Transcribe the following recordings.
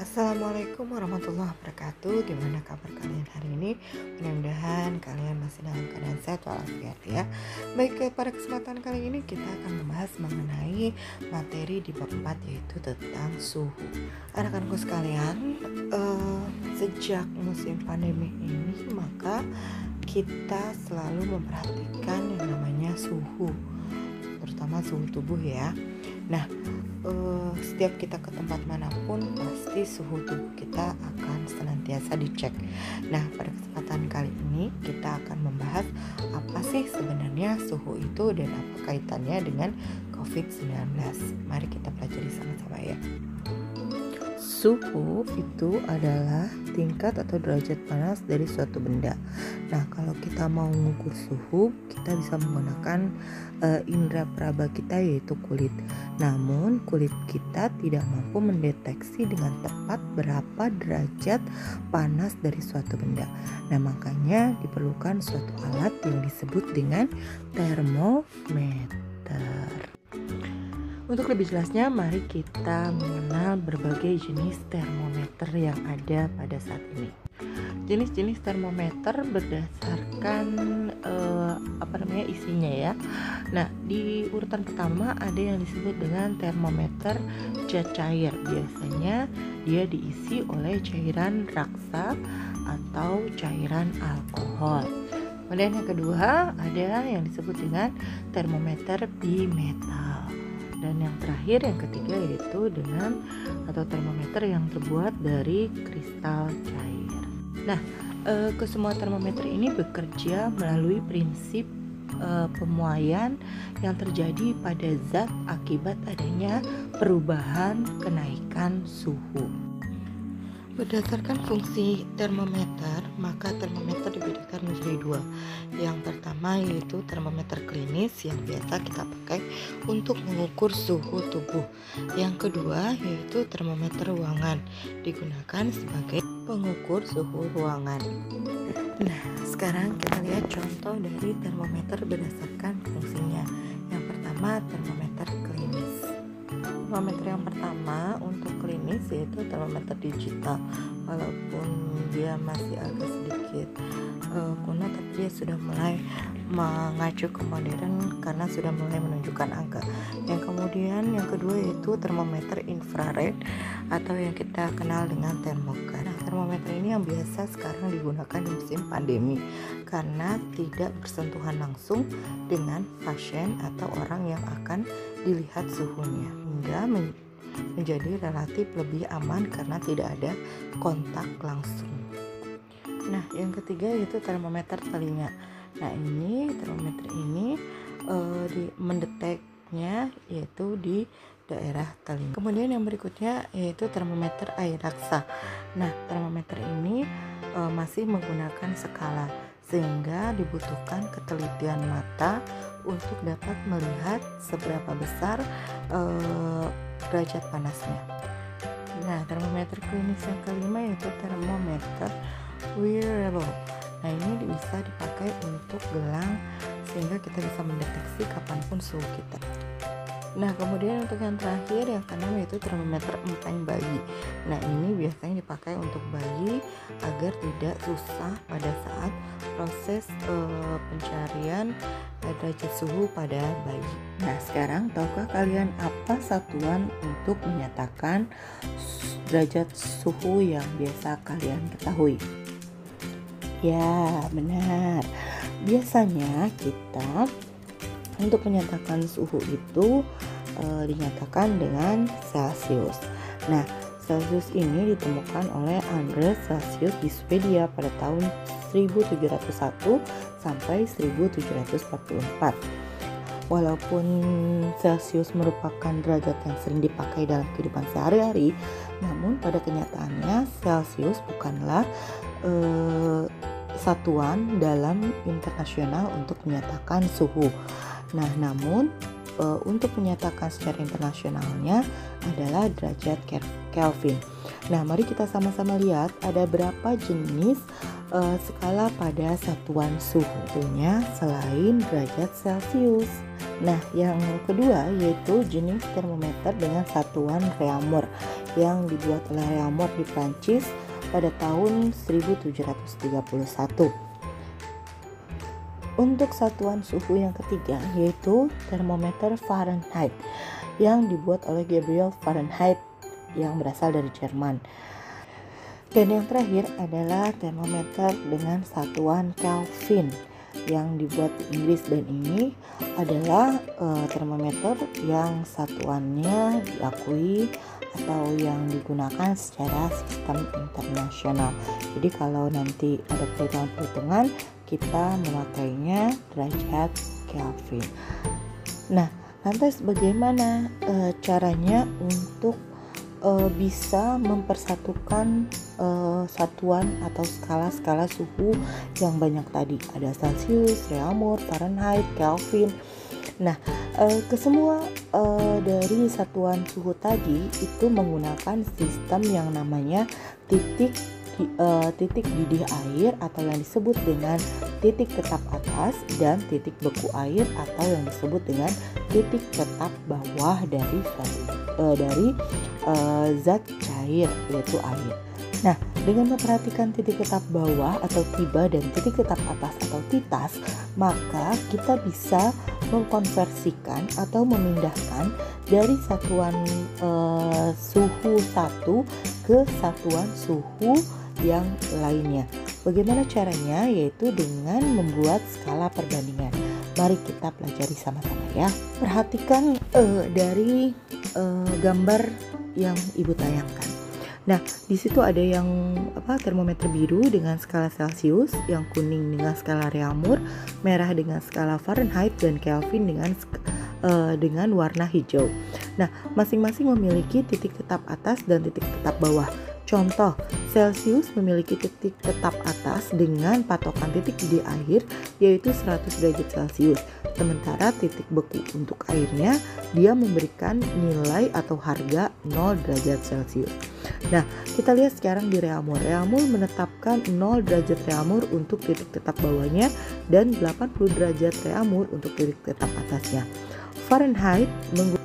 Assalamualaikum warahmatullahi wabarakatuh. Gimana kabar kalian hari ini? Mudah-mudahan kalian masih dalam keadaan sehat walafiat ya. Baik, pada kesempatan kali ini kita akan membahas mengenai materi di bab 4, yaitu tentang suhu. Anak-anakku sekalian, sejak musim pandemi ini maka kita selalu memperhatikan yang namanya suhu, terutama suhu tubuh ya. Nah, setiap kita ke tempat manapun pasti suhu tubuh kita akan senantiasa dicek. Nah, pada kesempatan kali ini kita akan membahas apa sih sebenarnya suhu itu dan apa kaitannya dengan COVID-19. Mari kita pelajari sama-sama ya. Suhu itu adalah tingkat atau derajat panas dari suatu benda. Nah, kalau kita mau mengukur suhu, kita bisa menggunakan indera peraba kita, yaitu kulit. Namun, kulit kita tidak mampu mendeteksi dengan tepat berapa derajat panas dari suatu benda. Nah, makanya diperlukan suatu alat yang disebut dengan termometer. Untuk lebih jelasnya, mari kita mengenal berbagai jenis termometer yang ada pada saat ini. Jenis-jenis termometer berdasarkan isinya ya. Nah, di urutan pertama ada yang disebut dengan termometer cat cair. Biasanya dia diisi oleh cairan raksa atau cairan alkohol. Kemudian yang kedua ada yang disebut dengan termometer bimetal. Dan yang terakhir, yang ketiga, yaitu dengan atau termometer yang terbuat dari kristal cair. Nah, kesemua termometer ini bekerja melalui prinsip pemuaian yang terjadi pada zat akibat adanya perubahan kenaikan suhu. Berdasarkan fungsi termometer, maka termometer dibedakan menjadi dua. Yang pertama yaitu termometer klinis yang biasa kita pakai untuk mengukur suhu tubuh. Yang kedua yaitu termometer ruangan, digunakan sebagai pengukur suhu ruangan. Nah, sekarang kita lihat contoh dari termometer berdasarkan fungsinya. Yang pertama, termometer klinis. Termometer yang pertama untuk klinis yaitu termometer digital. Walaupun dia masih agak sedikit kuno, tapi dia sudah mulai mengacu ke modern karena sudah mulai menunjukkan angka. Yang kemudian yang kedua yaitu termometer infrared atau yang kita kenal dengan termogan. Nah, termometer ini yang biasa sekarang digunakan di musim pandemi karena tidak bersentuhan langsung dengan pasien atau orang yang akan dilihat suhunya, hingga menjadi relatif lebih aman karena tidak ada kontak langsung. Nah, yang ketiga yaitu termometer telinga. Nah, ini termometer ini mendeteknya yaitu di daerah telinga. Kemudian yang berikutnya yaitu termometer air raksa. Nah, termometer ini masih menggunakan skala sehingga dibutuhkan ketelitian mata untuk dapat melihat seberapa besar derajat panasnya. Nah, termometer klinis yang kelima yaitu termometer wearable. Nah, ini bisa dipakai untuk gelang sehingga kita bisa mendeteksi kapanpun suhu kita. Nah, kemudian untuk yang terakhir yang keenam yaitu termometer empeng bayi. Nah, ini biasanya dipakai untuk bayi agar tidak susah pada saat proses pencarian derajat suhu pada bayi. Nah, sekarang tahukah kalian apa satuan untuk menyatakan derajat suhu yang biasa kalian ketahui? Ya, benar. Biasanya kita untuk menyatakan suhu itu dinyatakan dengan Celsius. Nah, Celsius ini ditemukan oleh Andreas Celsius di Swedia pada tahun 1701 sampai 1744. Walaupun Celsius merupakan derajat yang sering dipakai dalam kehidupan sehari-hari, namun pada kenyataannya Celsius bukanlah satuan dalam internasional untuk menyatakan suhu. Nah, namun untuk menyatakan secara internasionalnya adalah derajat Kelvin. Nah, mari kita sama-sama lihat ada berapa jenis skala pada satuan suhunya selain derajat Celsius. Nah, yang kedua yaitu jenis termometer dengan satuan Reaumur. yang dibuat oleh Réaumur di Prancis pada tahun 1731. Untuk satuan suhu yang ketiga yaitu termometer Fahrenheit yang dibuat oleh Gabriel Fahrenheit yang berasal dari Jerman. Dan yang terakhir adalah termometer dengan satuan Kelvin yang dibuat di Inggris, dan ini adalah termometer yang satuannya diakui atau yang digunakan secara sistem internasional. Jadi kalau nanti ada perhitungan-perhitungan, kita memakainya derajat Kelvin. Nah, lantas bagaimana caranya untuk bisa mempersatukan satuan atau skala-skala suhu yang banyak tadi? Ada Celsius, Réaumur, Fahrenheit, Kelvin. Nah, kesemua dari satuan suhu tadi itu menggunakan sistem yang namanya titik didih air atau yang disebut dengan titik tetap atas, dan titik beku air atau yang disebut dengan titik tetap bawah dari zat cair yaitu air. Nah, dengan memperhatikan titik tetap bawah atau tiba dan titik tetap atas atau titas, maka kita bisa mengkonversikan atau memindahkan dari satuan suhu satu ke satuan suhu yang lainnya. Bagaimana caranya? Yaitu dengan membuat skala perbandingan. Mari kita pelajari sama-sama ya. Perhatikan dari gambar yang Ibu tayangkan. Nah, di situ ada yang termometer biru dengan skala Celsius, yang kuning dengan skala Réaumur, merah dengan skala Fahrenheit, dan Kelvin dengan warna hijau. Nah, masing-masing memiliki titik tetap atas dan titik tetap bawah. Contoh, Celsius memiliki titik tetap atas dengan patokan titik didih air yaitu 100 derajat Celsius. Sementara titik beku untuk airnya dia memberikan nilai atau harga 0 derajat Celsius. Nah, kita lihat sekarang di Réaumur. Réaumur menetapkan 0 derajat Réaumur untuk titik tetap bawahnya dan 80 derajat Réaumur untuk titik tetap atasnya. Fahrenheit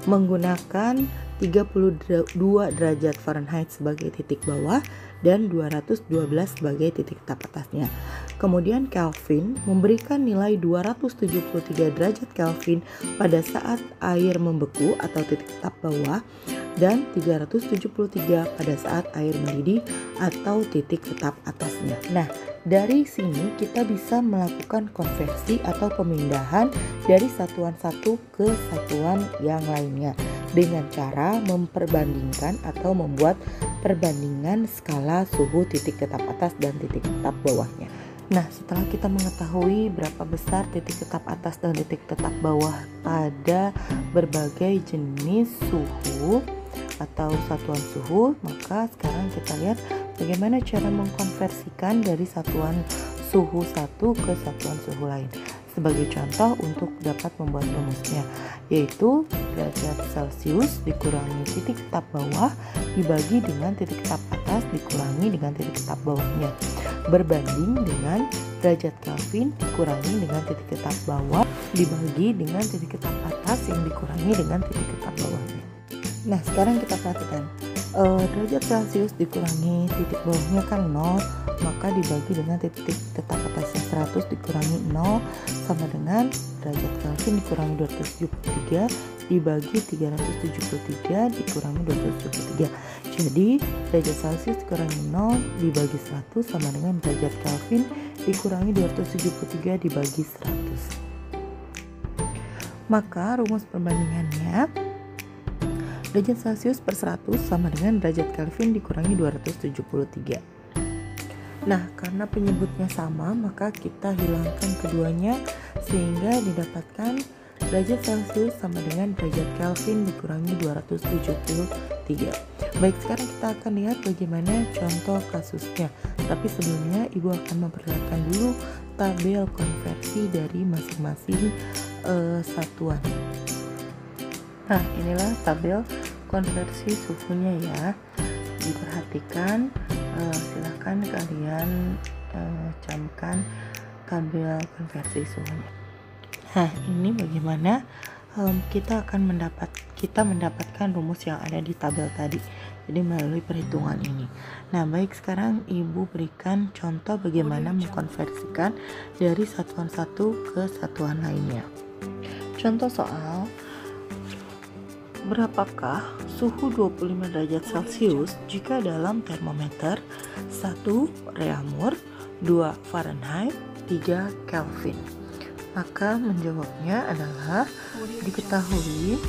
menggunakan 32 derajat Fahrenheit sebagai titik bawah dan 212 sebagai titik tetap atasnya. Kemudian Kelvin memberikan nilai 273 derajat Kelvin pada saat air membeku atau titik tetap bawah, dan 373 pada saat air mendidih atau titik tetap atasnya. Nah, dari sini kita bisa melakukan konversi atau pemindahan dari satuan satu ke satuan yang lainnya dengan cara memperbandingkan atau membuat perbandingan skala suhu titik tetap atas dan titik tetap bawahnya. Nah, setelah kita mengetahui berapa besar titik tetap atas dan titik tetap bawah pada berbagai jenis suhu atau satuan suhu, maka sekarang kita lihat bagaimana cara mengkonversikan dari satuan suhu satu ke satuan suhu lain. Sebagai contoh untuk dapat membuat rumusnya, yaitu derajat Celsius dikurangi titik tetap bawah dibagi dengan titik tetap atas dikurangi dengan titik tetap bawahnya, berbanding dengan derajat Kelvin dikurangi dengan titik tetap bawah dibagi dengan titik tetap atas yang dikurangi dengan titik tetap bawahnya. Nah, sekarang kita perhatikan derajat Celsius dikurangi titik bawahnya kan 0, maka dibagi dengan titik tetap atasnya 100 dikurangi 0 sama dengan derajat Kelvin dikurangi 273 dibagi 373 dikurangi 273. Jadi derajat Celsius dikurangi 0 dibagi 100 sama dengan derajat Kelvin dikurangi 273 dibagi 100. Maka rumus perbandingannya derajat Celsius per 100 sama dengan derajat Kelvin dikurangi 273. Nah, karena penyebutnya sama, maka kita hilangkan keduanya sehingga didapatkan derajat Celsius sama dengan derajat Kelvin dikurangi 273. Baik, sekarang kita akan lihat bagaimana contoh kasusnya. Tapi sebelumnya Ibu akan memperlihatkan dulu tabel konversi dari masing-masing satuan. Nah, inilah tabel konversi suhunya ya. Diperhatikan, silahkan kalian camkan tabel konversi suhunya. Nah, ini bagaimana kita mendapatkan rumus yang ada di tabel tadi, Jadi melalui perhitungan ini. Nah, baik, sekarang Ibu berikan contoh bagaimana mengkonversikan dari satuan satu ke satuan lainnya. Contoh soal, berapakah suhu 25 derajat Celcius jika dalam termometer 1 Reaumur, 2 Fahrenheit, 3 Kelvin? Maka menjawabnya adalah diketahui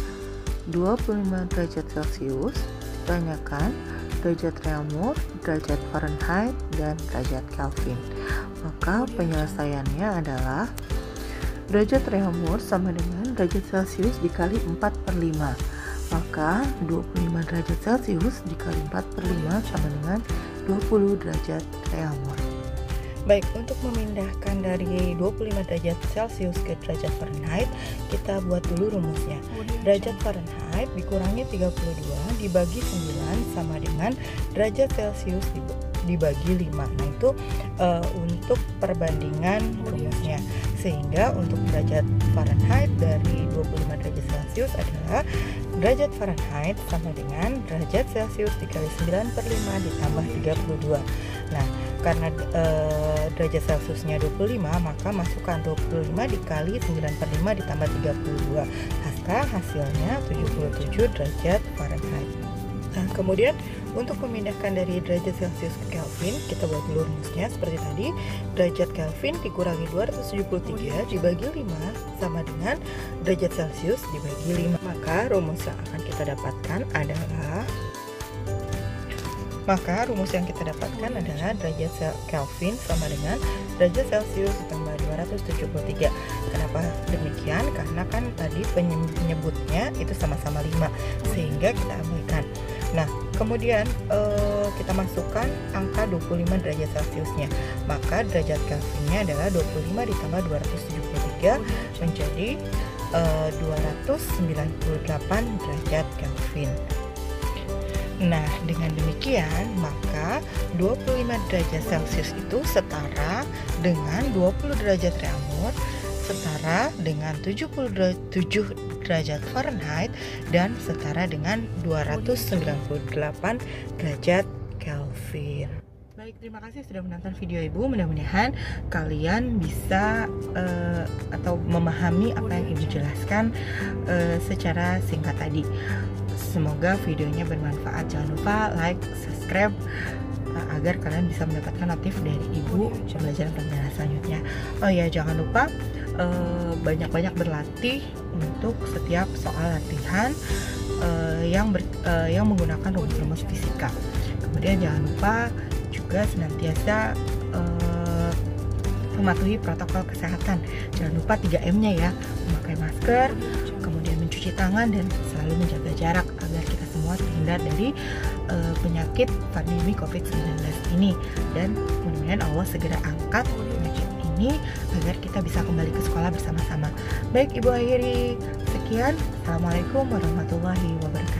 25 derajat Celcius ditanyakan derajat Reaumur, derajat Fahrenheit, dan derajat Kelvin. Maka penyelesaiannya adalah derajat Reaumur sama dengan derajat Celcius dikali 4/5. Maka 25 derajat Celcius dikali 4/5 sama dengan 20 derajat Reaumur. Baik, untuk memindahkan dari 25 derajat Celcius ke derajat Fahrenheit, kita buat dulu rumusnya. Derajat Fahrenheit dikurangi 32 dibagi 9 sama dengan derajat Celcius dibagi 5. Nah, itu untuk perbandingan rumusnya. Sehingga untuk derajat Fahrenheit dari 25 derajat Celcius adalah derajat Fahrenheit sama dengan derajat Celcius dikali 9/5 ditambah 32. Nah, karena derajat Celciusnya 25, maka masukkan 25 dikali 9/5 ditambah 32. Hasilnya 77 derajat Fahrenheit. Nah, kemudian untuk memindahkan dari derajat Celcius ke Kelvin, kita buat dulu rumusnya seperti tadi. Derajat Kelvin dikurangi 273 dibagi 5 sama dengan derajat Celcius dibagi 5. Maka rumus yang akan kita dapatkan adalah derajat Kelvin sama dengan derajat Celcius ditambah 273. Kenapa demikian? Karena kan tadi penyebutnya itu sama-sama 5, sehingga kita abaikan. Nah, kemudian kita masukkan angka 25 derajat Celciusnya. Maka derajat Kelvinnya adalah 25 ditambah 273 menjadi 298 derajat Kelvin. Nah, dengan demikian maka 25 derajat Celcius itu setara dengan 20 derajat Reaumur, setara dengan 77 derajat Fahrenheit, dan setara dengan 298 derajat Kelvin. Baik, terima kasih sudah menonton video Ibu. Mudah-mudahan kalian bisa atau memahami apa yang Ibu jelaskan secara singkat tadi. Semoga videonya bermanfaat. Jangan lupa like, subscribe agar kalian bisa mendapatkan notif dari Ibu pembelajaran-pembelajaran selanjutnya. Oh ya, jangan lupa banyak-banyak berlatih untuk setiap soal latihan yang menggunakan rumus-rumus fisika. Kemudian jangan lupa juga senantiasa mematuhi protokol kesehatan. Jangan lupa 3M-nya ya, memakai masker, kemudian mencuci tangan, dan selalu menjaga jarak agar kita semua terhindar dari penyakit pandemi COVID-19 ini. Dan mudah-mudahan Allah segera angkat penyakit ini agar kita bisa kembali ke sekolah bersama-sama. Baik, Ibu akhiri sekian. Assalamualaikum warahmatullahi wabarakatuh.